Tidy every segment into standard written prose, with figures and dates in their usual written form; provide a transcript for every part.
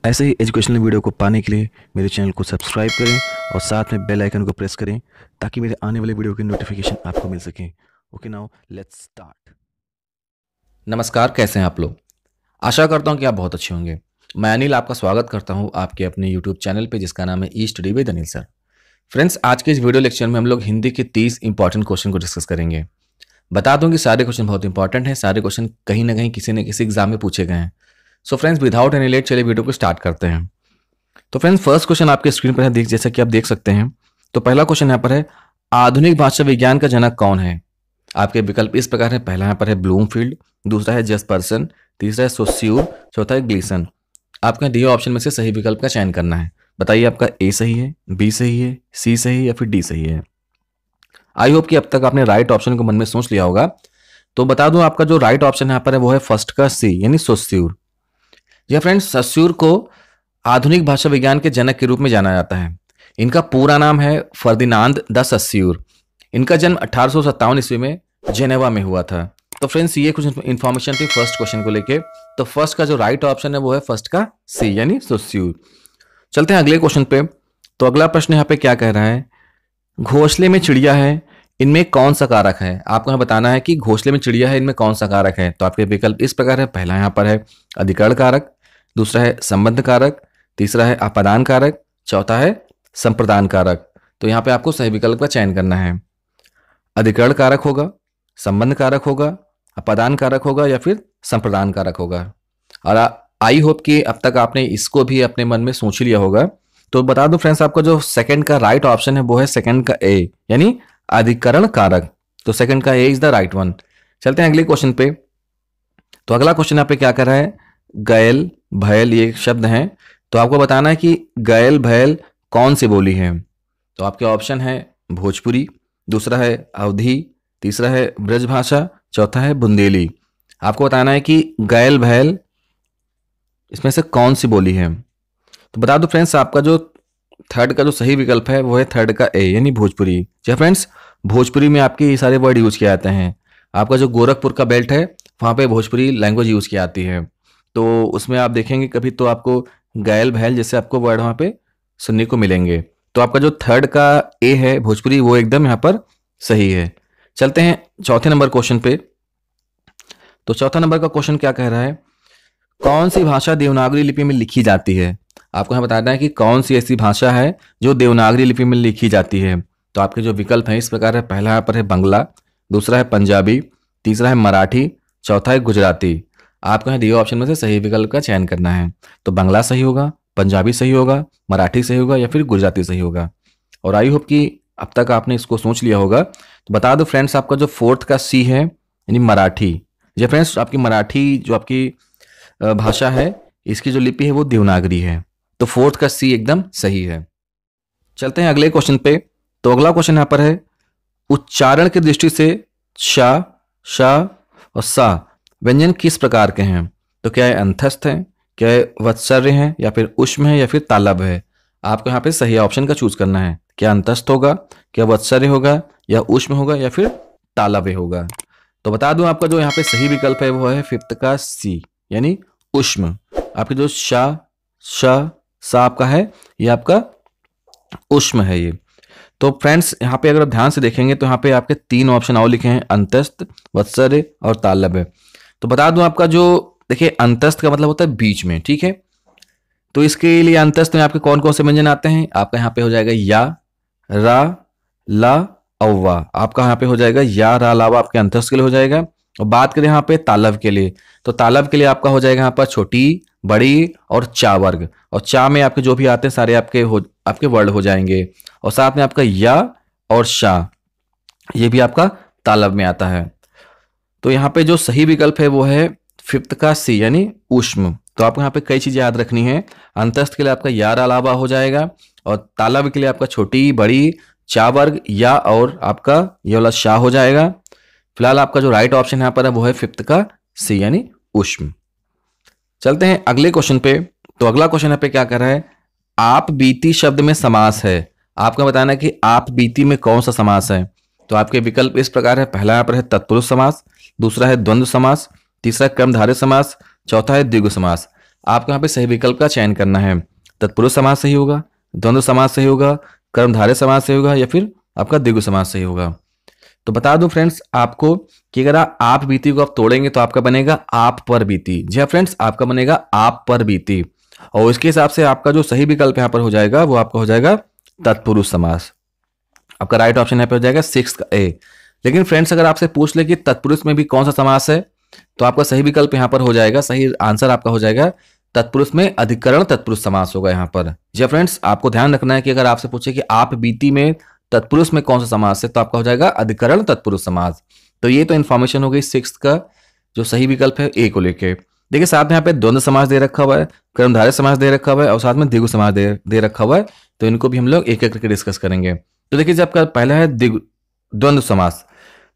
ऐसे ही educational video को पाने के लिए मेरे चैनल को सब्सक्राइब करें और साथ में बेल आइकन को प्रेस करें ताकि मेरे आने वाले वीडियो की नोटिफिकेशन आपको मिल सके। Okay, now let's start. नमस्कार, कैसे हैं आप लोग। आशा करता हूं कि आप बहुत अच्छे होंगे। मैं अनिल आपका स्वागत करता हूं आपके अपने यूट्यूब चैनल पे जिसका नाम है E study with Anil sir. Friends, आज के इस वीडियो लेक्चर में हम लोग हिंदी के 30 इंपॉर्टेंट क्वेश्चन को डिस्कस करेंगे। बता दूं कि सारे क्वेश्चन बहुत इंपॉर्टेंट हैं, सारे क्वेश्चन कहीं ना कहीं किसी न किसी एग्जाम में पूछे गए हैं। So friends, without any late चलिए वीडियो को स्टार्ट करते हैं। तो फ्रेंड्स, फर्स्ट क्वेश्चन आपके स्क्रीन पर है, जैसा कि आप देख सकते हैं। तो पहला क्वेश्चन यहाँ पर है, आधुनिक भाषा विज्ञान का जनक कौन है। आपके विकल्प इस प्रकार है, पहला यहाँ पर है ब्लूमफील्ड, दूसरा है जेस्पर्सन, तीसरा है सोस्यूर, चौथा है ग्लीसन। आपका डी ऑप्शन में से सही विकल्प का चयन करना है। बताइए आपका ए सही है, बी सही है, सी सही है या फिर डी सही है। आई होप कि अब तक आपने राइट ऑप्शन को मन में सोच लिया होगा। तो बता दूं, आपका जो राइट ऑप्शन यहाँ पर है वो है फर्स्ट का सी यानी सोस्यूर। यह फ्रेंड्स, सोस्यूर को आधुनिक भाषा विज्ञान के जनक के रूप में जाना जाता है। इनका पूरा नाम है फर्दिनांद द सोस्यूर। इनका जन्म 1857 ईस्वी में जेनेवा में हुआ था। तो फ्रेंड्स, ये कुछ इंफॉर्मेशन थी फर्स्ट क्वेश्चन को लेके। तो फर्स्ट का जो राइट ऑप्शन है वो है फर्स्ट का सी यानी सोस्यूर। चलते हैं अगले क्वेश्चन पे। तो अगला प्रश्न यहाँ पे क्या कह रहा है, घोंसले में चिड़िया है, इनमें कौन सा कारक है। आपको यहाँ बताना है कि घोंसले में चिड़िया है, इनमें कौन सा कारक है। तो आपके विकल्प इस प्रकार है, पहला यहाँ पर है अधिकरण कारक, दूसरा है संबंध कारक, तीसरा है अपादान कारक, चौथा है संप्रदान कारक। तो यहाँ पे आपको सही विकल्प का चयन करना है। अधिकरण कारक होगा, संबंध कारक होगा, अपादान कारक होगा या फिर संप्रदान कारक होगा। और आई होप कि अब तक आपने इसको भी अपने मन में सोच लिया होगा। तो बता दूं फ्रेंड्स, आपका जो सेकंड का राइट ऑप्शन है वो है सेकंड का ए यानी अधिकरण कारक। तो सेकंड का ए इज द राइट वन। चलते हैं अगले क्वेश्चन पे। तो अगला क्वेश्चन यहाँ पे क्या कर रहा है, गैल भैल ये शब्द हैं। तो आपको बताना है कि गैल भैल कौन सी बोली है। तो आपके ऑप्शन है भोजपुरी, दूसरा है अवधी, तीसरा है ब्रजभाषा, चौथा है बुंदेली। आपको बताना है कि गैल भैल इसमें से कौन सी बोली है। तो बता दो फ्रेंड्स, आपका जो थर्ड का जो सही विकल्प है वो है थर्ड का ए यानी भोजपुरी। जी फ्रेंड्स, भोजपुरी में आपके ये सारे वर्ड यूज किए जाते हैं। आपका जो गोरखपुर का बेल्ट है वहाँ पे भोजपुरी लैंग्वेज यूज की जाती है। तो उसमें आप देखेंगे कभी तो आपको गैल भैल जैसे आपको वर्ड वहाँ पे सुनने को मिलेंगे। तो आपका जो थर्ड का ए है भोजपुरी वो एकदम यहाँ पर सही है। चलते हैं चौथे नंबर क्वेश्चन पे। तो चौथा नंबर का क्वेश्चन क्या कह रहा है, कौन सी भाषा देवनागरी लिपि में लिखी जाती है। आपको यहाँ बताना है कि कौन सी ऐसी भाषा है जो देवनागरी लिपि में लिखी जाती है। तो आपके जो विकल्प हैं इस प्रकार है, पहला यहाँ पर है बंगला, दूसरा है पंजाबी, तीसरा है मराठी, चौथा है गुजराती। आपको यहाँ दिए ऑप्शन में से सही विकल्प का चयन करना है। तो बंगला सही होगा, पंजाबी सही होगा, मराठी सही होगा या फिर गुजराती सही होगा। और आई होप कि अब तक आपने इसको सोच लिया होगा। तो बता दो फ्रेंड्स, आपका जो फोर्थ का सी है यानी मराठी। ये फ्रेंड्स, आपकी मराठी जो आपकी भाषा है इसकी जो लिपि है वो देवनागरी है। तो फोर्थ का सी एकदम सही है। चलते हैं अगले क्वेश्चन पे। तो अगला क्वेश्चन यहाँ पर है, उच्चारण की दृष्टि से शा, शा और सा व्यंजन किस प्रकार के हैं। तो क्या है अंतस्थ है, क्या है वत्सर्य है या फिर उष्म है या फिर तालब है। आपको यहाँ पे सही ऑप्शन का चूज करना है। क्या अंतस्थ होगा, क्या वत्सर्य होगा या उष्म होगा या फिर तालव्य होगा। तो बता दूं, आपका जो यहाँ पे सही विकल्प है वो है फिफ्थ का सी यानी उष्म। आपके जो शा, श, सा आपका है ये आपका उष्म है ये। तो फ्रेंड्स, यहाँ पे अगर आप ध्यान से देखेंगे तो यहाँ पे आपके तीन ऑप्शन और लिखे हैं, अंतस्थ, वत्सर्य और तालव्य। तो बता दूं, आपका जो देखिए अंतस्थ का मतलब होता है बीच में, ठीक है। तो इसके लिए अंतस्थ में आपके कौन कौन से व्यंजन आते हैं। आपका यहाँ पे हो जाएगा या, रा, ला और वा। आपका यहाँ पे हो जाएगा या, रा, ला, वा आपके अंतस्थ के लिए हो जाएगा। और बात करें यहाँ पे तालव के लिए, तो तालव के लिए आपका हो जाएगा यहाँ पर छोटी, बड़ी और चा वर्ग। और चा में आपके जो भी आते हैं सारे आपके वर्ड हो जाएंगे। और साथ में आपका या और शा ये भी आपका तालव में आता है। तो यहाँ पे जो सही विकल्प है वो है फिफ्थ का सी यानी उष्म। तो आपको यहाँ पे कई चीजें याद रखनी है। अंतस्थ के लिए आपका या, रा, ला, वा हो जाएगा और तालव के लिए आपका छोटी, बड़ी, चा वर्ग या और आपका ये वाला शा हो जाएगा। फिलहाल आपका जो राइट ऑप्शन यहाँ पर है वो है फिफ्थ का सी यानी उष्म। चलते हैं अगले क्वेश्चन पे। तो अगला क्वेश्चन यहाँ पे क्या कर रहा है, आप बीती शब्द में समास है। आपको बताना है कि आप बीती में कौन सा समास है। तो आपके विकल्प इस प्रकार है, पहला यहाँ पर है तत्पुरुष समास, दूसरा है द्वंद्व समास, तीसरा कर्मधारय समास, चौथा है द्विगु समास। आपको यहाँ पे सही विकल्प का चयन करना है। तत्पुरुष समास सही होगा, द्वंद्व समास सही होगा, कर्मधारय समास सही होगा या फिर आपका द्विगु समास सही होगा। तो बता दूं फ्रेंड्स आपको कि अगर आप बीती को आप तोड़ेंगे तो आपका बनेगा आप पर बीती। जी हाँ फ्रेंड्स, आपका बनेगा आप पर बीती, और इसके हिसाब से आपका जो सही विकल्प यहाँ पर हो जाएगा वो आपका हो जाएगा तत्पुरुष समास। आपका राइट ऑप्शन यहाँ पे हो जाएगा 6 का ए। लेकिन फ्रेंड्स अगर आपसे पूछ ले कि तत्पुरुष में भी कौन सा समास है, तो आपका सही विकल्प यहाँ पर हो जाएगा, सही आंसर आपका हो जाएगा तत्पुरुष में अधिकरण तत्पुरुष समास होगा यहाँ पर। जी फ्रेंड्स, आपको ध्यान रखना है कि अगर आपसे पूछे कि आप बीती में तत्पुरुष में कौन सा समास है, तो आपका हो जाएगा अधिकरण तत्पुरुष समास। तो ये तो इन्फॉर्मेशन हो गई 6 का जो सही विकल्प है ए को लेके। देखिए साथ में यहाँ पे द्वंद्व समास दे रखा हुआ है, कर्मधारय समास दे रखा हुआ है और साथ में द्विगु समास दे रखा हुआ है। तो इनको भी हम लोग एक एक करके डिस्कस करेंगे। तो देखिए जब आपका पहला है द्वंद्व समास,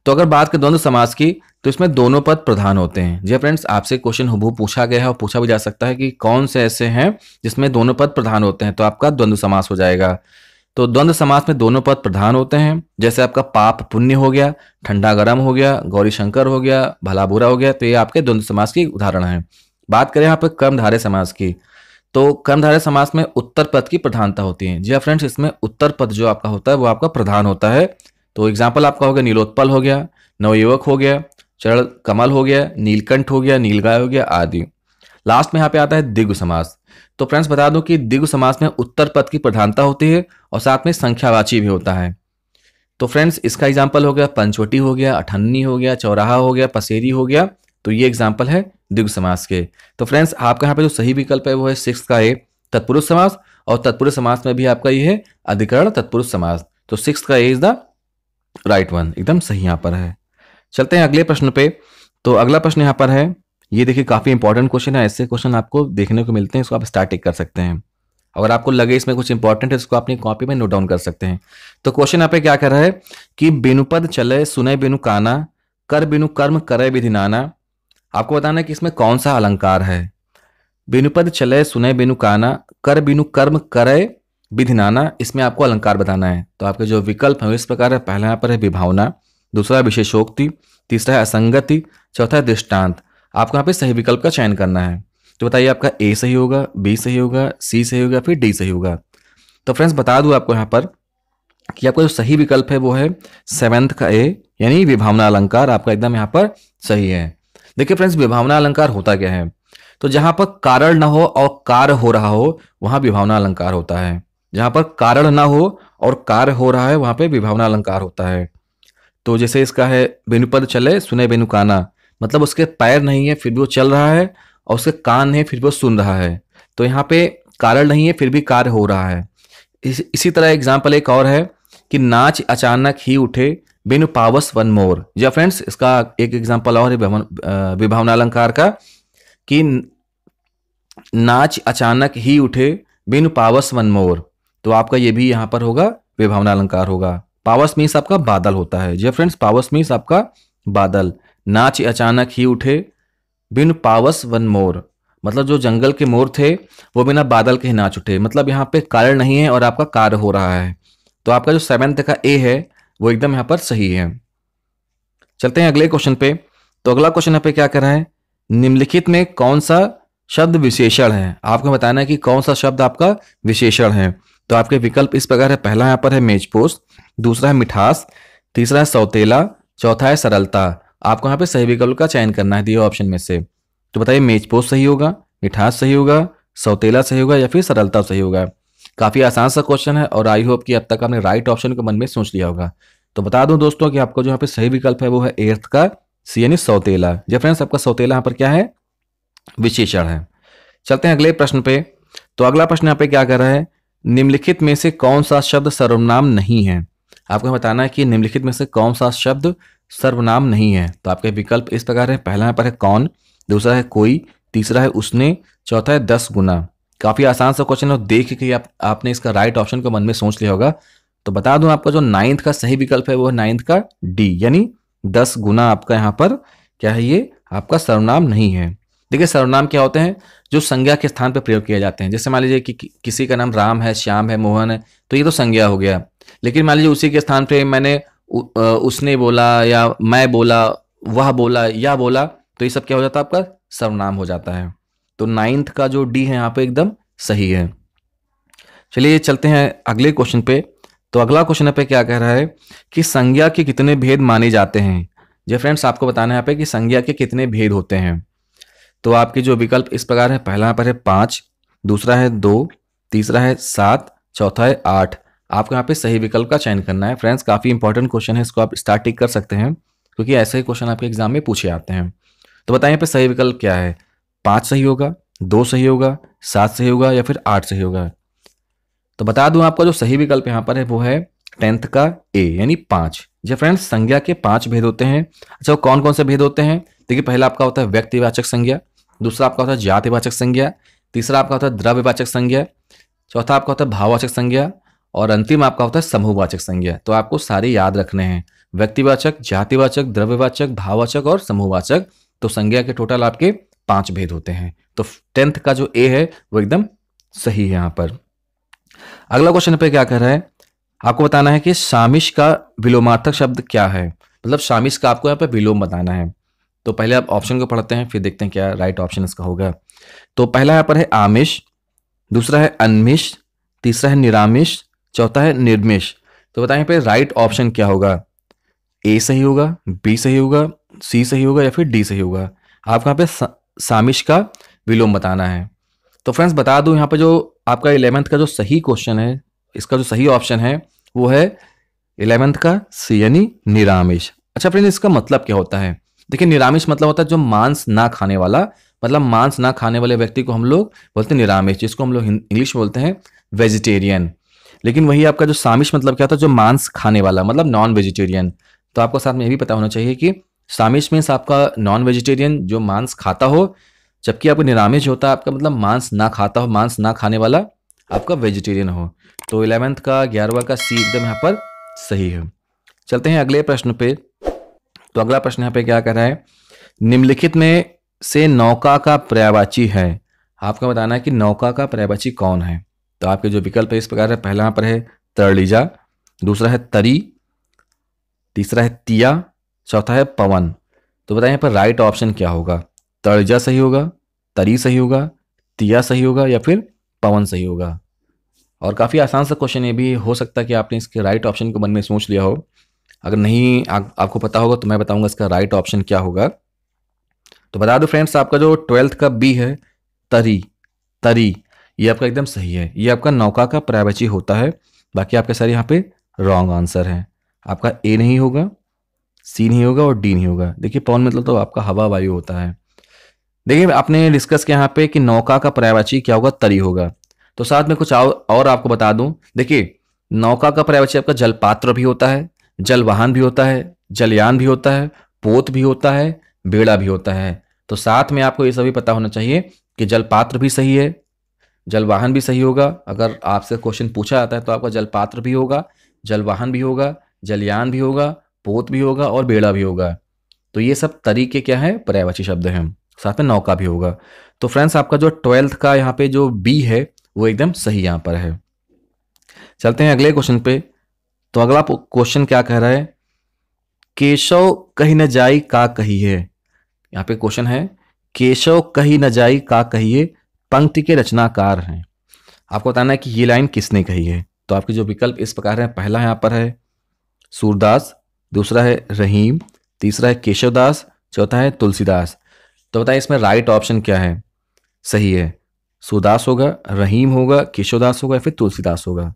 तो अगर बात करें द्वंद्व समास की तो इसमें दोनों पद प्रधान होते हैं। जी फ्रेंड्स, आपसे क्वेश्चन हुबहू पूछा गया है और पूछा भी जा सकता है कि कौन से ऐसे हैं जिसमें दोनों पद प्रधान होते हैं, तो आपका द्वंद्व समास हो जाएगा। तो द्वंद्व समास में दोनों पद प्रधान होते हैं, जैसे आपका पाप पुण्य हो गया, ठंडा गरम हो गया, गौरी शंकर हो गया, भला बुरा हो गया। तो ये आपके द्वंद्व समास की उदाहरण है। बात करें यहाँ पर कर्मधारय समास की, तो कर्मधारय समास में उत्तर पद की प्रधानता होती है। जी फ्रेंड्स, इसमें उत्तर पद जो आपका होता है वो आपका प्रधान होता है। तो एग्जाम्पल आपका हो गया नीलोत्पल हो गया, नवयुवक हो गया, चरण कमल हो गया, नीलकंठ हो गया, नीलगाय हो गया आदि। लास्ट में यहाँ पे आता है द्विगु समास। तो फ्रेंड्स बता दूं कि द्विगु समास में उत्तर पद की प्रधानता होती है और साथ में संख्यावाची भी होता है। तो फ्रेंड्स इसका एग्जाम्पल हो गया पंचवटी हो गया, अठन्नी हो गया, चौराहा हो गया, पसेरी हो गया। तो ये एग्जाम्पल है द्विगु समास के। तो फ्रेंड्स आपका यहाँ पे जो सही विकल्प है वो है 6 का ए तत्पुरुष समास, और तत्पुरुष समास में भी आपका ये है अधिकरण तत्पुरुष समास। तो 6 का ए इज द राइट वन, एकदम सही यहाँ पर है। चलते हैं अगले प्रश्न पे। तो अगला प्रश्न यहाँ पर है, ये देखिए काफी इंपॉर्टेंट क्वेश्चन है। ऐसे क्वेश्चन आपको देखने को मिलते हैं, इसको आप स्टैटिक कर सकते हैं। अगर आपको लगे इसमें कुछ इंपॉर्टेंट है इसको अपनी कॉपी में नोट डाउन कर सकते हैं। तो क्वेश्चन यहाँ पे क्या कर रहा है कि बिनुपद चले सुने बिनु काना, कर बिनु कर्म करे विधि नाना। आपको बताना है कि इसमें कौन सा अलंकार है। बिनुपद चले सुने बिनु काना, कर बिनु कर्म करे विधि नाना, इसमें आपको अलंकार बताना है। तो आपके जो विकल्प है इस प्रकार है। पहला यहाँ पर है विभावना, दूसरा है विशेषोक्ति, तीसरा है असंगति, चौथा है दृष्टांत। आपको यहाँ पे सही विकल्प का चयन करना है। तो बताइए आपका ए सही होगा, बी सही होगा, सी सही होगा, फिर डी सही होगा। तो फ्रेंड्स बता दूं आपको यहाँ पर कि आपका जो सही विकल्प है वो है 7th का ए, यानी विभावना अलंकार आपका एकदम यहाँ पर सही है। देखिए फ्रेंड्स विभावना अलंकार होता क्या है, तो जहां पर कारण ना हो और कार्य हो रहा हो वहां विभावना अलंकार होता है। जहां पर कारण ना हो और कार्य हो रहा है वहां पे विभावना अलंकार होता है। तो जैसे इसका है बेनुपद चले सुने बेनु काना, मतलब उसके पैर नहीं है फिर भी वो चल रहा है, और उसके कान है फिर भी वो सुन रहा है। तो यहाँ पे कारण नहीं है फिर भी कार्य हो रहा है। इसी तरह एग्जाम्पल एक और है कि नाच अचानक ही उठे बिनु पावस वन मोर। या फ्रेंड्स इसका एक एग्जाम्पल और है विभावना अलंकार का कि नाच अचानक ही उठे बिनु पावस वन मोर। तो आपका ये भी यहाँ पर होगा विभावना अलंकार होगा। पावस मीन्स आपका बादल होता है। जी फ्रेंड्स, पावस मीन्स आपका बादल। नाच अचानक ही उठे बिन पावस वन मोर, मतलब जो जंगल के मोर थे वो बिना बादल के ही नाच उठे। मतलब यहाँ पे कारण नहीं है और आपका कार्य हो रहा है। तो आपका जो 7th का ए है वो एकदम यहाँ पर सही है। चलते हैं अगले क्वेश्चन पे। तो अगला क्वेश्चन यहाँ पे क्या कर रहा है, निम्नलिखित में कौन सा शब्द विशेषण है। आपको बताना है कि कौन सा शब्द आपका विशेषण है। तो आपके विकल्प इस प्रकार है। पहला यहाँ पर है मेजपोश, दूसरा है मिठास, तीसरा है सौतेला, चौथा है सरलता। आपको यहाँ पे सही विकल्प का चयन करना है दिए ऑप्शन में से। तो बताइए मेजपोश सही होगा, मिठास सही होगा, सौतेला सही होगा या फिर सरलता सही होगा। काफी आसान सा क्वेश्चन है और आई होप कि अब तक आपने राइट ऑप्शन को मन में सोच लिया होगा। तो बता दूं दोस्तों कि आपको जो यहाँ पे सही विकल्प है वो है 8th का सी यानी सौतेला। जी फ्रेंड्स, आपका सौतेला यहाँ पर क्या है, विशेषण है। चलते हैं अगले प्रश्न पे। तो अगला प्रश्न यहाँ पे क्या कर रहा है, निम्नलिखित में से कौन सा शब्द सर्वनाम नहीं है। आपको बताना है कि निम्नलिखित में से कौन सा शब्द सर्वनाम नहीं है। तो आपके विकल्प इस प्रकार है। पहला यहाँ पर है कौन, दूसरा है कोई, तीसरा है उसने, चौथा है 10 गुना। काफी आसान सा क्वेश्चन है, देख के आपने इसका राइट ऑप्शन को मन में सोच लिया होगा। तो बता दूं आपका जो 9th का सही विकल्प है वो है 9th का डी, यानी 10 गुना आपका यहाँ पर क्या है, ये आपका सर्वनाम नहीं है। देखिए सर्वनाम क्या होते हैं, जो संज्ञा के स्थान पर प्रयोग किए जाते हैं। जैसे मान लीजिए कि किसी का नाम राम है, श्याम है, मोहन है, तो ये तो संज्ञा हो गया। लेकिन मान लीजिए उसी के स्थान पे मैंने उसने बोला या मैं बोला, वह बोला या बोला, तो ये सब क्या हो जाता है, आपका सर्वनाम हो जाता है। तो 9th का जो डी है यहाँ पे एकदम सही है। चलिए चलते हैं अगले क्वेश्चन पे। तो अगला क्वेश्चन पे क्या कह रहा है कि संज्ञा के कितने भेद माने जाते हैं। जी फ्रेंड्स, आपको बताना है यहाँ पे कि संज्ञा के कितने भेद होते हैं। तो आपके जो विकल्प इस प्रकार है, पहला यहाँ पर है 5, दूसरा है 2, तीसरा है 7, चौथा है 8। आपको यहाँ पे सही विकल्प का चयन करना है। फ्रेंड्स, काफी इंपॉर्टेंट क्वेश्चन है, इसको आप स्टार्ट टिक कर सकते हैं क्योंकि ऐसे ही क्वेश्चन आपके एग्जाम में पूछे आते हैं। तो बताइए यहाँ पे सही विकल्प क्या है। 5 सही होगा, 2 सही होगा, 7 सही होगा या फिर 8 सही होगा। तो बता दूं आपका जो सही विकल्प यहाँ पर है वो है 10th का ए यानी 5। जी फ्रेंड्स, संज्ञा के 5 भेद होते हैं। अच्छा, वो कौन कौन से भेद होते हैं? देखिए, पहला आपका होता है व्यक्तिवाचक संज्ञा, दूसरा आपका होता है जातिवाचक संज्ञा, तीसरा आपका होता है द्रव्यवाचक संज्ञा, चौथा आपका होता है भाववाचक संज्ञा और अंतिम आपका होता है समूहवाचक संज्ञा। तो आपको सारे याद रखने हैं, व्यक्तिवाचक, जातिवाचक, द्रव्यवाचक, भाववाचक और समूहवाचक। तो संज्ञा के टोटल आपके 5 भेद होते हैं। तो 10th का जो ए है वो एकदम सही है यहाँ पर। अगला क्वेश्चन पे क्या कह रहा है, आपको बताना है कि सामिश का विलोमार्थक शब्द क्या है। मतलब सामिश का आपको यहाँ पे विलोम बताना है। तो पहले आप ऑप्शन को पढ़ते हैं, फिर देखते हैं क्या राइट ऑप्शन इसका होगा। तो पहला यहाँ पर है आमिष, दूसरा है अनमिष, तीसरा है निरामिष, चौथा है निर्मिष। तो बताएं यहाँ पे राइट ऑप्शन क्या होगा। ए सही होगा, बी सही होगा, सी सही होगा या फिर डी सही होगा। आपको यहाँ पे सामिश का विलोम बताना है। तो फ्रेंड्स, बता दूं यहाँ पे जो आपका 11th का जो सही क्वेश्चन है, इसका जो सही ऑप्शन है वो है 11th का सी यानी निरामिष। अच्छा फ्रेंड्स, इसका मतलब क्या होता है? देखिए, निरामिष मतलब होता है जो मांस ना खाने वाला, मतलब मांस ना खाने वाले व्यक्ति को हम लोग बोलते हैं निरामिष, जिसको हम लोग इंग्लिश में बोलते हैं वेजिटेरियन। लेकिन वही आपका जो सामिष मतलब क्या होता है, जो मांस खाने वाला, मतलब नॉन वेजिटेरियन। तो आपको साथ में ये भी पता होना चाहिए कि सामिष मीन्स आपका नॉन वेजिटेरियन जो मांस खाता हो, जबकि आपका निरामिष होता है आपका मतलब मांस ना खाता हो, मांस ना खाने वाला आपका वेजिटेरियन हो। तो 11th का 11वां का सी एकदम यहाँ पर सही है। चलते हैं अगले प्रश्न पे। तो अगला प्रश्न यहाँ पे क्या कह रहा है, निम्नलिखित में से नौका का पर्यायवाची है। आपको बताना है कि नौका का पर्यायवाची कौन है। तो आपके जो विकल्प है इस प्रकार है, पहला यहाँ पर है तरलीजा, दूसरा है तरी, तीसरा है तिया, चौथा है पवन। तो बताइए यहाँ पर राइट ऑप्शन क्या होगा। तरलीजा सही होगा, तरी सही होगा, तिया सही होगा या फिर पवन सही होगा। और काफ़ी आसान सा क्वेश्चन ये भी हो सकता है कि आपने इसके राइट ऑप्शन को मन में सोच लिया हो। अगर नहीं आपको पता होगा तो मैं बताऊंगा इसका राइट ऑप्शन क्या होगा। तो बता दो फ्रेंड्स, आपका जो 12th का बी है तरी, तरी ये आपका एकदम सही है। ये आपका नौका का पर्यायवाची होता है। बाकी आपके सारे यहाँ पे रॉन्ग आंसर है। आपका ए नहीं होगा, सी नहीं होगा और डी नहीं होगा। देखिए, पवन मतलब तो आपका हवा वायु होता है। देखिए, आपने डिस्कस किया यहाँ पे कि नौका का पर्यायवाची क्या होगा, तरी होगा। तो साथ में कुछ और आपको बता दूं। देखिए, नौका का पर्यायवाची आपका जलपात्र भी होता है, जलवाहन भी होता है, जलयान भी होता है, पोत भी होता है, बेड़ा भी होता है। तो साथ में आपको ये सभी पता होना चाहिए कि जलपात्र भी सही है, जलवाहन भी सही होगा। अगर आपसे क्वेश्चन पूछा जाता है तो आपका जलपात्र भी होगा, जलवाहन भी होगा, जलयान भी होगा, पोत भी होगा और बेड़ा भी होगा। तो ये सब तरीके क्या है, पर्यायवाची शब्द हैं। साथ में नौका भी होगा। तो फ्रेंड्स, आपका जो 12th का यहाँ पे जो बी है वो एकदम सही यहाँ पर है। चलते हैं अगले क्वेश्चन पे। तो अगला क्वेश्चन क्या कह रहा है, केशव कही न जाई का कहिए। यहाँ पे क्वेश्चन है केशव कही न जाई का कहिए, पंक्ति के रचनाकार हैं। आपको बताना है कि ये लाइन किसने कही है। तो आपके जो विकल्प इस प्रकार है, पहला यहाँ पर है सूरदास, दूसरा है रहीम, तीसरा है केशवदास, चौथा है तुलसीदास। तो बताइए इसमें राइट ऑप्शन क्या है। सही है, सूरदास होगा, रहीम होगा, केशवदास होगा या फिर तुलसीदास होगा।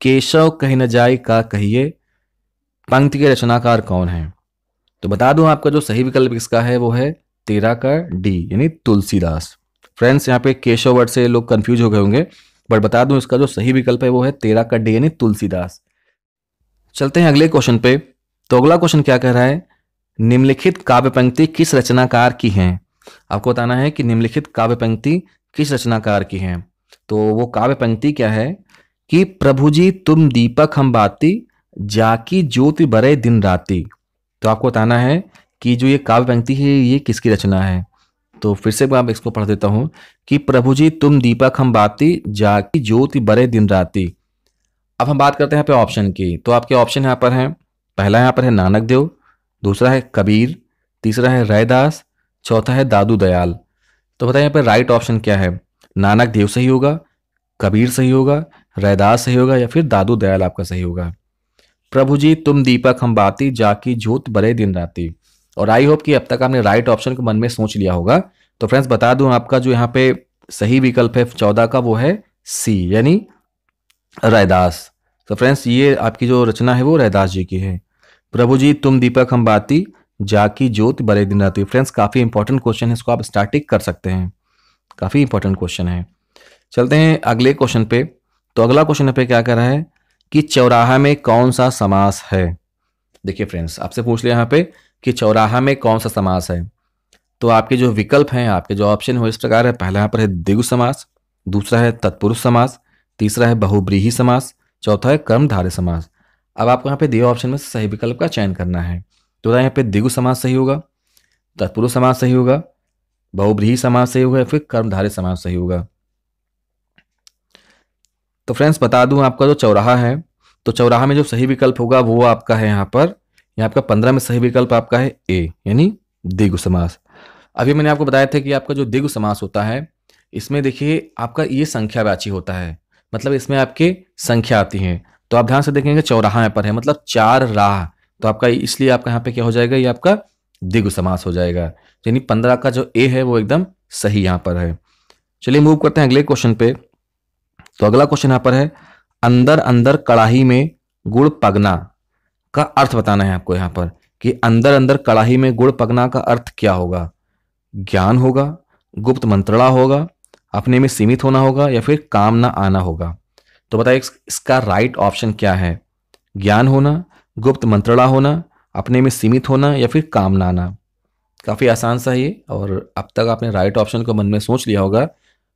केशव कही न जाए का कहिए, पंक्ति के रचनाकार कौन है। तो बता दूं आपका जो सही विकल्प इसका है वो है 13 का डी यानी तुलसीदास। फ्रेंड्स, यहाँ पे केशव वर्ड से लोग कंफ्यूज हो गए होंगे, बट बता दूं इसका जो सही विकल्प है वो है 13 का डी यानी तुलसीदास। चलते हैं अगले क्वेश्चन पे। तो अगला क्वेश्चन क्या कह रहा है, निम्नलिखित काव्य पंक्ति किस रचनाकार की है। आपको बताना है कि निम्नलिखित काव्य पंक्ति किस रचनाकार की है। तो वो काव्य पंक्ति क्या है कि प्रभु जी तुम दीपक हम बाती, जाकी ज्योति बरे दिन राती। तो आपको बताना है कि जो ये काव्य पंक्ति है ये किसकी रचना है। तो फिर से मैं इसको पढ़ देता हूं कि प्रभु जी तुम दीपक हम बाती, जाकी ज्योति बरे दिन राती। अब हम बात करते हैं यहाँ पे ऑप्शन की। तो आपके ऑप्शन यहाँ पर हैं, पहला यहाँ पर है नानक देव, दूसरा है कबीर, तीसरा है रैदास, चौथा है दादू दयाल। तो बताइए यहाँ पे राइट ऑप्शन क्या है? नानक देव सही होगा, कबीर सही होगा, रैदास सही होगा या फिर दादू दयाल आपका सही होगा। प्रभु जी तुम दीपक हम बाती, जाकी जोत बड़े दिन राती। और आई होप कि अब तक आपने राइट ऑप्शन को मन में सोच लिया होगा। तो फ्रेंड्स बता दूं, आपका जो यहाँ पे सही विकल्प है 14 का वो है सी, यानी रैदास। तो फ्रेंड्स ये आपकी जो रचना है वो रैदास जी की है। प्रभु जी तुम दीपक हम बाती, जाकी जोत बड़े दिन राती। फ्रेंड्स काफी इंपॉर्टेंट क्वेश्चन है, इसको आप स्टार्टिंग कर सकते हैं, काफी इंपॉर्टेंट क्वेश्चन है। चलते हैं अगले क्वेश्चन पे। तो अगला क्वेश्चन पे क्या कह रहा है कि चौराहा में कौन सा समास है। देखिए फ्रेंड्स आपसे पूछ लिया यहाँ पे कि चौराहा में कौन सा समास है। तो आपके जो विकल्प हैं, आपके जो ऑप्शन है इस प्रकार है। पहला यहाँ पर है द्विगु समास, दूसरा है तत्पुरुष समास, तीसरा है बहुब्रीहि समास, चौथा है कर्मधारय समास। अब आपको यहाँ पे दिए ऑप्शन में से सही विकल्प का चयन करना है। तो यहाँ पे द्विगु समास सही होगा, तत्पुरुष समास सही होगा, बहुब्रीहि समास सही होगा या फिर कर्मधारय समास सही होगा। तो फ्रेंड्स बता दूं, आपका जो चौराहा है, तो चौराहा में जो सही विकल्प होगा वो आपका है यहाँ पर, यहाँ आपका 15 में सही विकल्प आपका है ए, यानी द्विगु समास। अभी मैंने आपको बताया था कि आपका जो द्विगु समास होता है इसमें देखिए आपका ये संख्यावाची होता है, मतलब इसमें आपके संख्या आती है। तो आप ध्यान से देखेंगे चौराहा यहाँ पर है, मतलब 4 राह, तो आपका इसलिए आपका यहाँ पे क्या हो जाएगा, ये आपका द्विगु समास हो जाएगा। यानी 15 का जो ए है वो एकदम सही यहाँ पर है। चलिए मूव करते हैं अगले क्वेश्चन पे। तो अगला क्वेश्चन यहाँ पर है, अंदर अंदर कड़ाही में गुड़ पगना का अर्थ बताना है आपको यहाँ पर कि अंदर अंदर कड़ाही में गुड़ पगना का अर्थ क्या होगा। ज्ञान होगा, गुप्त मंत्रणा होगा, अपने में सीमित होना होगा या फिर काम ना आना होगा। तो बताइए इसका राइट ऑप्शन क्या है? ज्ञान होना, गुप्त मंत्रणा होना, अपने में सीमित होना या फिर काम ना आना। काफी आसान सा ये, और अब तक आपने राइट ऑप्शन को मन में सोच लिया होगा।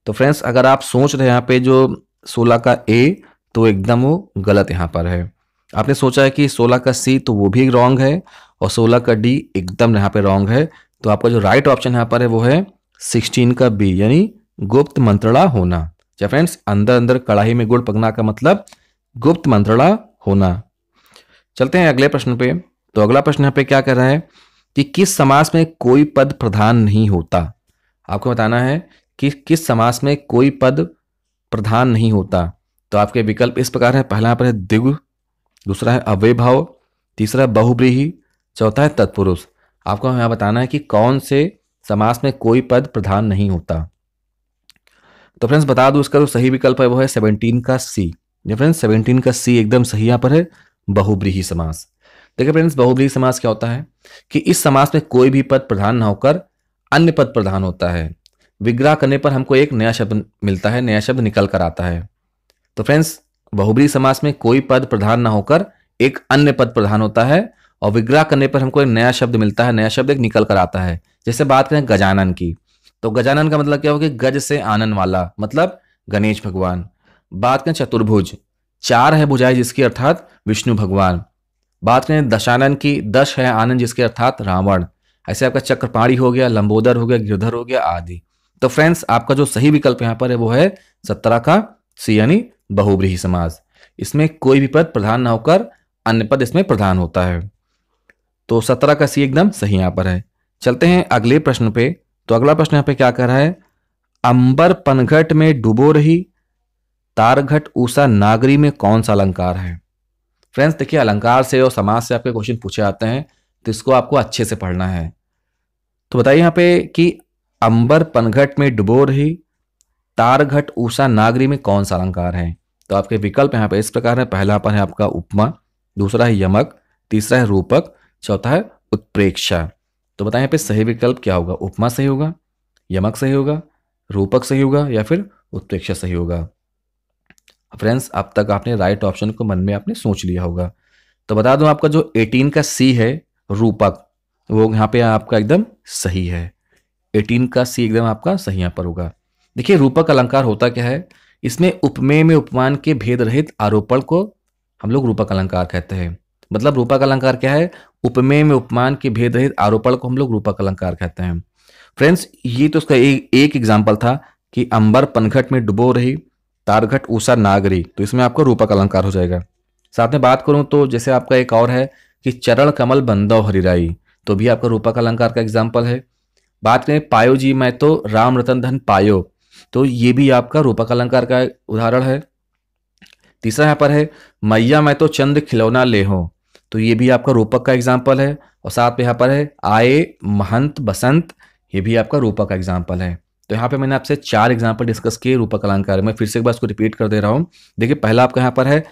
तो फ्रेंड्स अगर आप सोच रहे हैं यहाँ पे जो 16 का ए, तो एकदम वो गलत यहाँ पर है। आपने सोचा है कि 16 का सी, तो वो भी रॉन्ग है, और 16 का डी एकदम यहाँ पे रॉन्ग है। तो आपका जो राइट ऑप्शन यहाँ पर है वो है 16 का बी, यानी गुप्त मंत्रणा होना। क्या फ्रेंड्स, अंदर अंदर कड़ाही में गुड़ पगना का मतलब गुप्त मंत्रणा होना। चलते हैं अगले प्रश्न पे। तो अगला प्रश्न यहाँ पे क्या कर रहा है कि किस समास में कोई पद प्रधान नहीं होता। आपको बताना है कि किस समास में कोई पद प्रधान नहीं होता। तो आपके विकल्प इस प्रकार है। पहला पर है द्विगु, दूसरा है अव्ययभाव, तीसरा है बहुव्रीहि, चौथा है तत्पुरुष। आपको यहाँ बताना है कि कौन से समास में कोई पद प्रधान नहीं होता। तो फ्रेंड्स बता दूं, इसका जो सही विकल्प है वो है 17 का सी। फ्रेंड्स 17 का सी एकदम सही यहाँ पर है, बहुव्रीहि समास। देखिए फ्रेंड्स बहुव्रीहि समास क्या होता है कि इस समास में कोई भी पद प्रधान न होकर अन्य पद प्रधान होता है। विग्रह करने पर हमको एक नया शब्द मिलता है, नया शब्द निकल कर आता है। तो फ्रेंड्स बहुव्रीहि समास में कोई पद प्रधान न होकर एक अन्य पद प्रधान होता है, और विग्रह करने पर हमको एक नया शब्द मिलता है, नया शब्द एक निकल कर आता है। जैसे बात करें गजानन की, तो गजानन का मतलब क्या होगा, गज से आनन वाला, मतलब गणेश भगवान। बात करें चतुर्भुज, 4 है भुजाएं जिसकी अर्थात विष्णु भगवान। बात करें दशानन की, 10 है आनंद जिसके अर्थात रावण। ऐसे आपका चक्रपाणी हो गया, लंबोदर हो गया, गिरधर हो गया आदि। तो फ्रेंड्स आपका जो सही विकल्प यहाँ पर है वो है 17 का सी, यानी बहुव्रीहि समास। इसमें कोई भी पद प्रधान न होकर अन्य पद इसमें प्रधान होता है। तो 17 का सी एकदम सही यहाँ पर है। चलते हैं अगले प्रश्न पे। तो अगला प्रश्न यहाँ पे क्या कर रहा है, अंबर पनघट में डूबो रही, तारघट ऊषा नागरी में कौन सा अलंकार है। फ्रेंड्स देखिए अलंकार से और समास से आपके क्वेश्चन पूछे आते हैं, तो इसको आपको अच्छे से पढ़ना है। तो बताइए यहाँ पे कि अंबर पनघट में डुबो रही, तारघट ऊषा नागरी में कौन सा अलंकार है। तो आपके विकल्प यहाँ पे इस प्रकार है। पहला पर है आपका उपमा, दूसरा है यमक, तीसरा है रूपक, चौथा है उत्प्रेक्षा। तो बताएं यहाँ पे सही विकल्प क्या होगा। उपमा सही होगा, यमक सही होगा, रूपक सही होगा या फिर उत्प्रेक्षा सही होगा। फ्रेंड्स अब तक आपने राइट ऑप्शन को मन में आपने सोच लिया होगा। तो बता दूं आपका जो 18 का सी है रूपक, वो यहाँ पे आपका एकदम सही है। 18 का सी एकदम आपका सही यहाँ पर होगा। देखिए रूपक अलंकार होता क्या है, इसमें उपमेय में उपमान के भेद रहित आरोपण को हम लोग रूपक अलंकार कहते हैं। मतलब रूपक अलंकार क्या है, उपमेय में उपमान के भेद रहित आरोपण को हम लोग रूपक अलंकार कहते हैं। फ्रेंड्स ये तो उसका एक एग्जाम्पल था कि अंबर पनघट में डुबो रही, तारघट ऊषा नागरी, तो इसमें आपको रूपक अलंकार हो जाएगा। साथ में बात करूं तो जैसे आपका एक और है कि चरण कमल बंदव हरिराई, तो भी आपका रूपक अलंकार का एग्जाम्पल है। बात करें पायो जी मैं तो राम रतन धन पायो, तो ये भी आपका रूपक अलंकार का उदाहरण है। तीसरा यहाँ पर है मैया मैं तो चंद खिलौना ले हो, तो ये भी आपका रूपक का एग्जाम्पल है। और साथ में यहाँ पर है आए महंत बसंत, ये भी आपका रूपक का एग्जाम्पल है। तो यहाँ पे मैंने आपसे 4 एग्जाम्पल डिस्कस किए रूपक अलंकार में। फिर से एक बार इसको रिपीट कर दे रहा हूँ। देखिए पहला आपका यहाँ पर है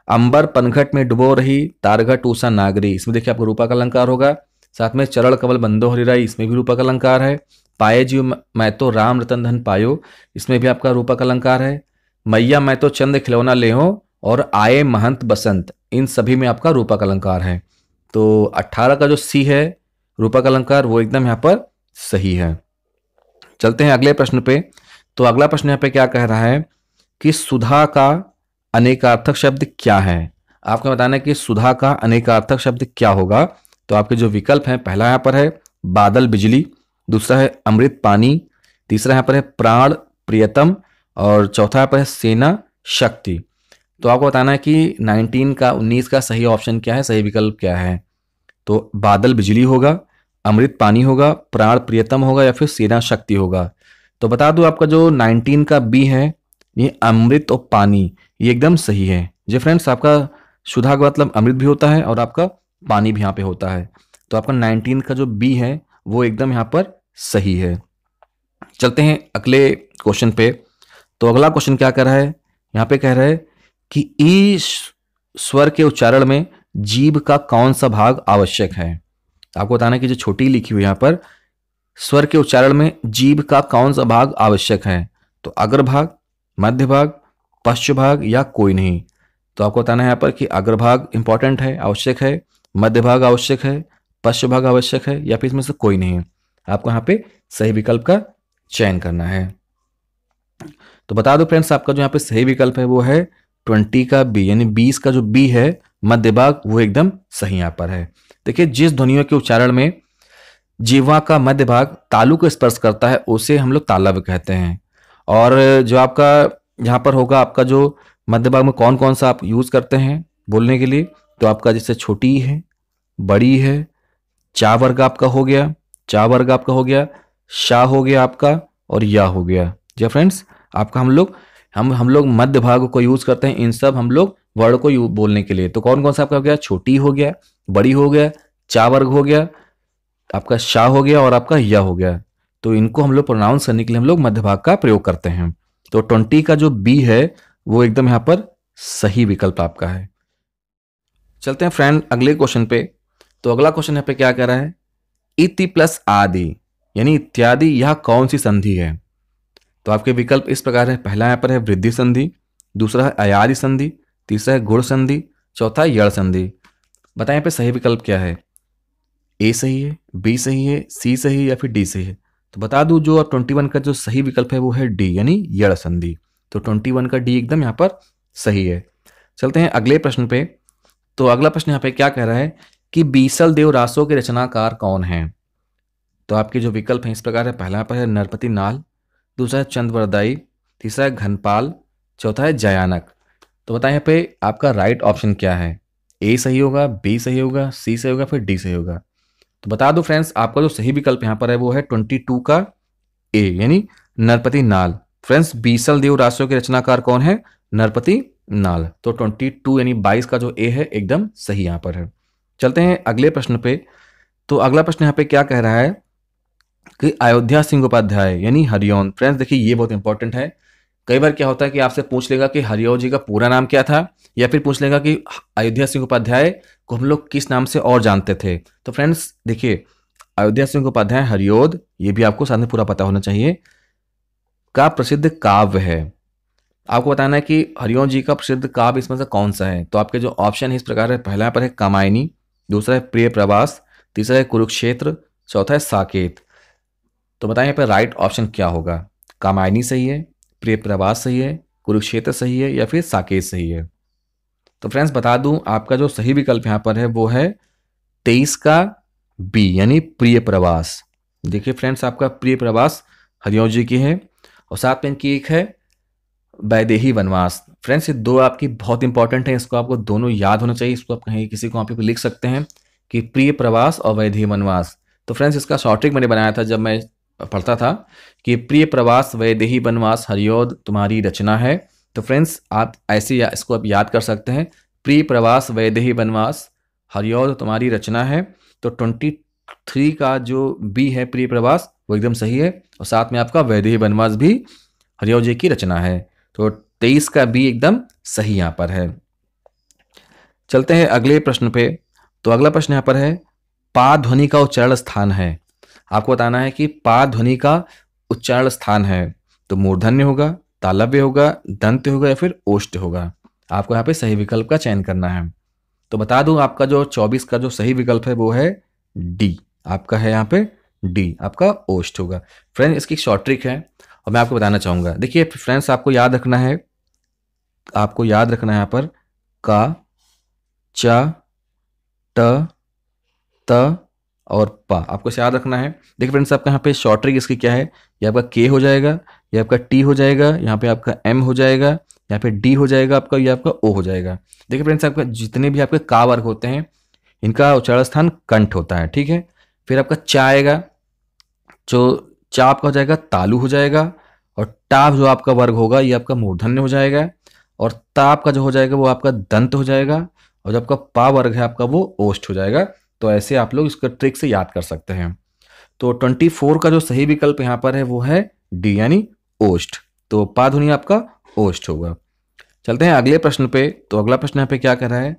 अंबर पनघट में डुबो रही तारघट ऊषा नागरी, इसमें देखिए आपको रूपक अलंकार होगा। साथ में चरण कमल बंदो हरिराई, इसमें भी रूपक अलंकार है। पाए जी मैं तो राम रतन धन पायो, इसमें भी आपका रूपक अलंकार है। मैया मैं तो चंद खिलौना ले हो और आए महंत बसंत, इन सभी में आपका रूपक अलंकार है। तो 18 का जो सी है रूपक अलंकार वो एकदम यहाँ पर सही है। चलते हैं अगले प्रश्न पे। तो अगला प्रश्न यहाँ पे क्या कह रहा है कि सुधा का अनेकार्थक शब्द क्या है। आपको बताना है कि सुधा का अनेकार्थक शब्द क्या होगा। तो आपके जो विकल्प हैं, पहला यहाँ पर है बादल बिजली, दूसरा है अमृत पानी, तीसरा यहाँ पर है प्राण प्रियतम, और चौथा यहाँ पर है सेना शक्ति। तो आपको बताना है कि 19 का सही ऑप्शन क्या है, सही विकल्प क्या है। तो बादल बिजली होगा, अमृत पानी होगा, प्राण प्रियतम होगा, या फिर सेना शक्ति होगा। तो बता दूं आपका जो 19 का बी है, ये अमृत और पानी, ये एकदम सही है। जी फ्रेंड्स, आपका सुधा का मतलब अमृत भी होता है और आपका पानी भी यहाँ पे होता है। तो आपका 19 का जो बी है वो एकदम यहाँ पर सही है। चलते हैं अगले क्वेश्चन पे। तो अगला क्वेश्चन क्या कर रहा है, यहाँ पे कह रहा है कि ई स्वर के उच्चारण में जीभ का कौन सा भाग आवश्यक है। आपको बताना है कि जो छोटी लिखी हुई यहाँ पर स्वर के उच्चारण में जीभ का कौन सा भाग आवश्यक है। तो अग्रभाग, मध्य भाग, पश्च भाग या कोई नहीं। तो आपको बताना है यहाँ पर कि अग्रभाग इंपॉर्टेंट है, आवश्यक है, मध्य भाग आवश्यक है, पश्च भाग आवश्यक है, या फिर इसमें से कोई नहीं है। आपको यहाँ पे सही विकल्प का चयन करना है। तो बता दो फ्रेंड्स, आपका जो यहाँ पे सही विकल्प है वो है 20 का बी, यानी 20 का जो बी है मध्य भाग, वो एकदम सही यहाँ पर है। देखिए जिस ध्वनियों के उच्चारण में जीवा का मध्य भाग तालु को स्पर्श करता है उसे हम लोग तालव्य कहते हैं। और जो आपका यहाँ पर होगा, आपका जो मध्य भाग में कौन कौन सा आप यूज करते हैं बोलने के लिए, तो आपका जैसे छोटी है, बड़ी है, चा वर्ग आपका हो गया, चा वर्ग आपका हो गया, शाह हो गया आपका, और या हो गया। जी फ्रेंड्स, आपका हम लोग मध्य भाग को यूज करते हैं इन सब हम लोग वर्ड को बोलने के लिए। तो कौन कौन सा आपका हो गया, छोटी हो गया, बड़ी हो गया, चा वर्ग हो गया, आपका शाह हो गया, और आपका या हो गया। तो इनको हम लोग प्रोनाउंस करने के लिए हम लोग मध्य भाग का प्रयोग करते हैं। तो 20 का जो बी है वो एकदम यहाँ पर सही विकल्प आपका है। चलते हैं फ्रेंड अगले क्वेश्चन पे। तो अगला क्वेश्चन यहाँ पे क्या कह रहा है, इति प्लस आदि यानी इत्यादि, यह कौन सी संधि है। तो आपके विकल्प इस प्रकार है, पहला यहाँ पर है वृद्धि संधि, दूसरा है अयादि संधि, तीसरा है गुण संधि, चौथा है यड़ संधि। बताएं यहाँ पे सही विकल्प क्या है, ए सही है, बी सही है, सी सही है, या फिर डी सही है। तो बता दूं जो 21 का जो सही विकल्प है वो है डी, यानी यड़ संधि। तो 21 का डी एकदम यहाँ पर सही है। चलते हैं अगले प्रश्न पे। तो अगला प्रश्न यहाँ पे क्या कह रहा है कि बीसल देव रासों के रचनाकार कौन है। तो आपके जो विकल्प हैं इस प्रकार है, पहला पर है नरपति नाल, दूसरा है चंद्रवरदाई, तीसरा है घनपाल, चौथा है जयानक। तो बताएं यहाँ पे आपका राइट ऑप्शन क्या है, ए सही होगा, बी सही होगा, सी सही होगा, फिर डी सही होगा। तो बता दो फ्रेंड्स, आपका जो सही विकल्प यहाँ पर है वो है 22 का ए, यानी नरपति नाल। फ्रेंड्स, बीसल देव रासों के रचनाकार कौन है, नरपति नाल। तो 22 यानी 22 का जो ए है एकदम सही यहाँ पर है। चलते हैं अगले प्रश्न पे। तो अगला प्रश्न यहाँ पे क्या कह रहा है कि अयोध्या सिंह उपाध्याय यानी हरिओंद। फ्रेंड्स देखिए ये बहुत इंपॉर्टेंट है। कई बार क्या होता है कि आपसे पूछ लेगा कि हरिओंद जी का पूरा नाम क्या था, या फिर पूछ लेगा कि अयोध्या सिंह उपाध्याय को हम लोग किस नाम से और जानते थे। तो फ्रेंड्स देखिए, अयोध्या सिंह उपाध्याय हरिओंद, ये भी आपको सामने पूरा पता होना चाहिए, का प्रसिद्ध काव्य है। आपको बताना है कि हरिओंद जी का प्रसिद्ध काव्य इसमें से कौन सा है। तो आपके जो ऑप्शन है इस प्रकार है, पहला पर है कामायनी, दूसरा है प्रिय प्रवास, तीसरा है कुरुक्षेत्र, चौथा है साकेत। तो बताएं यहाँ पे राइट ऑप्शन क्या होगा, कामायनी सही है, प्रिय प्रवास सही है, कुरुक्षेत्र सही है, या फिर साकेत सही है। तो फ्रेंड्स बता दूं, आपका जो सही विकल्प यहाँ पर है वो है 23 का बी, यानी प्रिय प्रवास। देखिए फ्रेंड्स, आपका प्रिय प्रवास हरिओंद जी की है, और साथ में इनकी एक है वैदेही वनवास। फ्रेंड्स ये दो आपकी बहुत इंपॉर्टेंट है, इसको आपको दोनों याद होना चाहिए। इसको आप कहीं किसी कॉपी पर लिख सकते हैं कि प्रिय प्रवास और वैदेही वनवास। तो फ्रेंड्स इसका शॉर्ट ट्रिक मैंने बनाया था जब मैं पढ़ता था कि प्रिय प्रवास वैदेही बनवास हरियोद तुम्हारी रचना है। तो फ्रेंड्स आप ऐसे इसको आप याद कर सकते हैं, प्रिय प्रवास वैदेही बनवास हरियोद तुम्हारी रचना है। तो 23 का जो बी है प्रिय प्रवास वो एकदम सही है, और साथ में आपका वैदेही बनवास भी हरियोद जी की रचना है। तो 23 का बी एकदम सही यहाँ पर है। चलते हैं अगले प्रश्न पे। तो अगला प्रश्न यहाँ पर है, पा ध्वनि का उच्चारण स्थान है। आपको बताना है कि पा ध्वनि का उच्चारण स्थान है। तो मूर्धन्य होगा, तालव्य होगा, दंत होगा या फिर ओष्ठ होगा। आपको यहाँ पे सही विकल्प का चयन करना है। तो बता दूं आपका जो 24 का जो सही विकल्प है वो है डी। आपका है यहाँ पे डी, आपका ओष्ठ होगा। फ्रेंड्स इसकी शॉर्ट ट्रिक है और मैं आपको बताना चाहूंगा। देखिए फ्रेंड्स आपको याद रखना है, यहाँ पर का, च, ट, त और पा, आपको इसे याद रखना है। देखिए फ्रेंड्स आपका यहाँ पे शॉर्ट ट्रिक इसकी क्या है, ये आपका के हो जाएगा, ये आपका टी हो जाएगा, यहाँ पे आपका एम हो जाएगा, यहाँ पे डी हो जाएगा आपका, ये आपका ओ हो जाएगा। देखिए फ्रेंड्स आपका जितने भी आपके का वर्ग होते हैं इनका उच्चारण स्थान कंठ होता है, ठीक है। फिर आपका चा आएगा, जो चा आपका हो जाएगा तालु हो जाएगा, और टा जो आपका वर्ग होगा ये आपका मूर्धन्य हो जाएगा, और ता आपका जो हो जाएगा वो आपका दंत हो जाएगा, और जो आपका पा वर्ग है आपका वो ओष्ठ हो जाएगा। तो ऐसे आप लोग इसका ट्रिक से याद कर सकते हैं। तो 24 का जो सही विकल्प यहाँ पर है वो है डी यानी ओष्ठ। तो पा ध्वनि आपका ओष्ठ होगा। चलते हैं अगले प्रश्न पे। तो अगला प्रश्न यहाँ पे क्या कर रहा है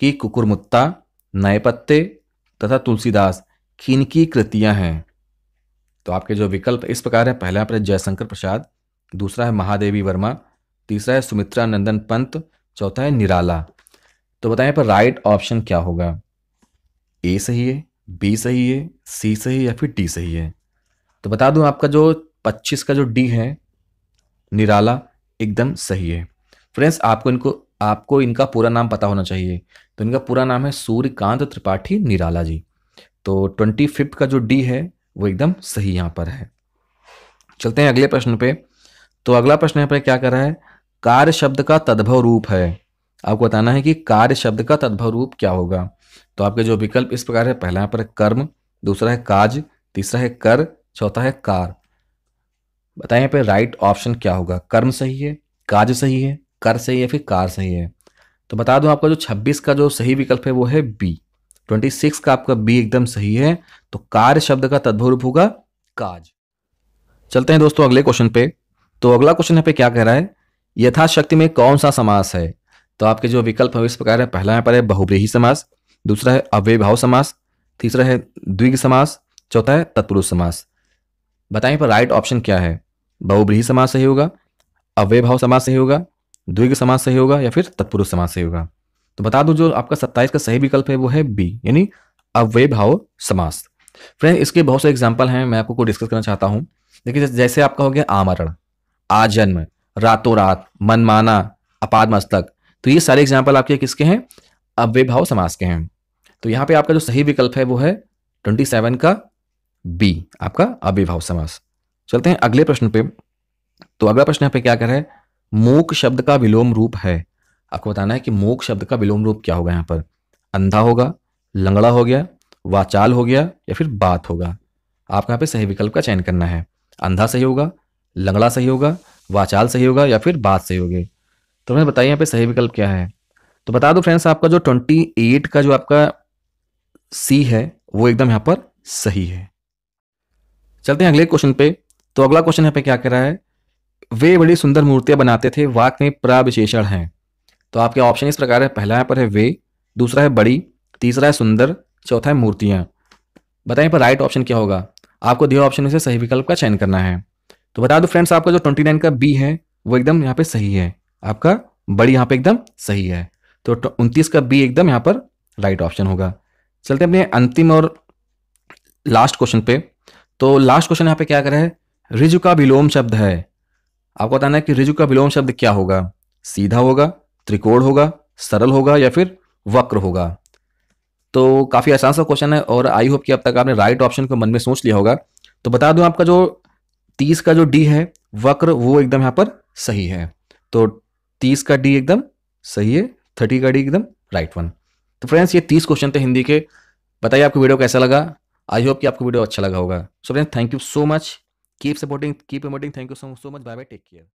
कि कुकुरमुत्ता, नए पत्ते तथा तुलसीदास किनकी कृतियां हैं। तो आपके जो विकल्प इस प्रकार है, पहला पर जयशंकर प्रसाद, दूसरा है महादेवी वर्मा, तीसरा है सुमित्रा नंदन पंत, चौथा है निराला। तो बताएं पर राइट ऑप्शन क्या होगा। ए सही है, बी सही है, सी सही है या फिर डी सही है। तो बता दूं आपका जो 25 का जो डी है निराला एकदम सही है। फ्रेंड्स आपको इनका पूरा नाम पता होना चाहिए। तो इनका पूरा नाम है सूर्यकांत त्रिपाठी निराला जी। तो 25 का जो डी है वो एकदम सही यहाँ पर है। चलते हैं अगले प्रश्न पे। तो अगला प्रश्न यहाँ पर क्या कर रहा है, कार्य शब्द का तद्भव रूप है। आपको बताना है कि कार्य शब्द का तद्भव रूप क्या होगा। तो आपके जो विकल्प इस प्रकार है, पहला यहाँ पर कर्म, दूसरा है काज, तीसरा है कर, चौथा है कार। बताएं यहाँ पे राइट ऑप्शन क्या होगा। कर्म सही है, काज सही है, कर सही है, फिर कार सही है। तो बता दूं आपका जो 26 का जो सही विकल्प है वो है बी। 26 का आपका बी एकदम सही है। तो कार्य शब्द का तद्भव रूप होगा काज। चलते हैं दोस्तों अगले क्वेश्चन पे। तो अगला क्वेश्चन यहाँ पे क्या कह रहा है, यथाशक्ति में कौन सा समास है। तो आपके जो विकल्प है इस प्रकार है, पहला यहाँ पर है बहुव्रीहि समास, दूसरा है अव्ययभाव समास, तीसरा है द्विग समास, चौथा है तत्पुरुष समास। बताइए पर राइट ऑप्शन क्या है। बहुव्रीहि समास सही होगा, अव्ययभाव समास सही होगा, द्विग समास सही होगा या फिर तत्पुरुष समास सही होगा। तो बता दूं जो आपका 27 का सही विकल्प है वो है बी यानी अव्ययभाव समास। फ्रेंड इसके बहुत से एग्जाम्पल हैं, मैं आपको डिस्कस करना चाहता हूं। देखिए जैसे आपका हो गया आमरण, आजन्म, रातों रात, मनमाना, अपाद मस्तक। तो ये सारे एग्जाम्पल आपके किसके हैं, अव्ययभाव समास के हैं। तो यहाँ पे आपका जो सही विकल्प है वो है 27 का बी, आपका अव्ययभाव समास। चलते हैं अगले प्रश्न पे। तो अगला प्रश्न यहाँ पे क्या कर रहा है, मूक शब्द का विलोम रूप है। आपको बताना है कि मूक शब्द का विलोम रूप क्या होगा। यहाँ पर अंधा होगा, लंगड़ा हो गया, वाचाल हो गया या फिर बात होगा। आपको यहाँ पे सही विकल्प का चयन करना है। अंधा सही होगा, लंगड़ा सही होगा, वाचाल सही होगा या फिर बात सही होगी। तो मैं बताइए यहाँ पे सही विकल्प क्या है। तो बता दो फ्रेंड्स आपका जो 28 का जो आपका सी है वो एकदम यहाँ पर सही है। चलते हैं अगले क्वेश्चन पे। तो अगला क्वेश्चन यहाँ पे क्या कह रहा है, वे बड़ी सुंदर मूर्तियां बनाते थे, वाक्य में प्रविशेषण है। तो आपके ऑप्शन इस प्रकार है, पहला यहाँ पर है वे, दूसरा है बड़ी, तीसरा है सुंदर, चौथा है मूर्तियां। बताइए पर राइट ऑप्शन क्या होगा। आपको दिए ऑप्शन में से सही विकल्प का चयन करना है। तो बता दो फ्रेंड्स आपका जो 29 का बी है वो एकदम यहाँ पे सही है, आपका बड़ी यहाँ पे एकदम सही है। तो 29 का बी एकदम यहाँ पर राइट ऑप्शन होगा। चलते हैं अपने अंतिम और लास्ट क्वेश्चन पे। तो लास्ट क्वेश्चन यहाँ पे क्या कर रहा है, ऋजु का विलोम शब्द है। आपको बताना है कि ऋजु का विलोम शब्द क्या होगा। सीधा होगा, त्रिकोण होगा, सरल होगा या फिर वक्र होगा। तो काफी आसान सा क्वेश्चन है और आई होप कि अब तक आपने राइट ऑप्शन को मन में सोच लिया होगा। तो बता दूं आपका जो 30 का जो डी है वक्र वो एकदम यहाँ पर सही है। तो 30 का डी एकदम सही है, 30 का डी एकदम राइट वन। तो फ्रेंड्स ये 30 क्वेश्चन थे हिंदी के। बताइए आपको वीडियो कैसा लगा। आई होप कि आपको वीडियो अच्छा लगा होगा। So friends, thank you so much, keep supporting, keep promoting, thank you so much, bye bye, take care.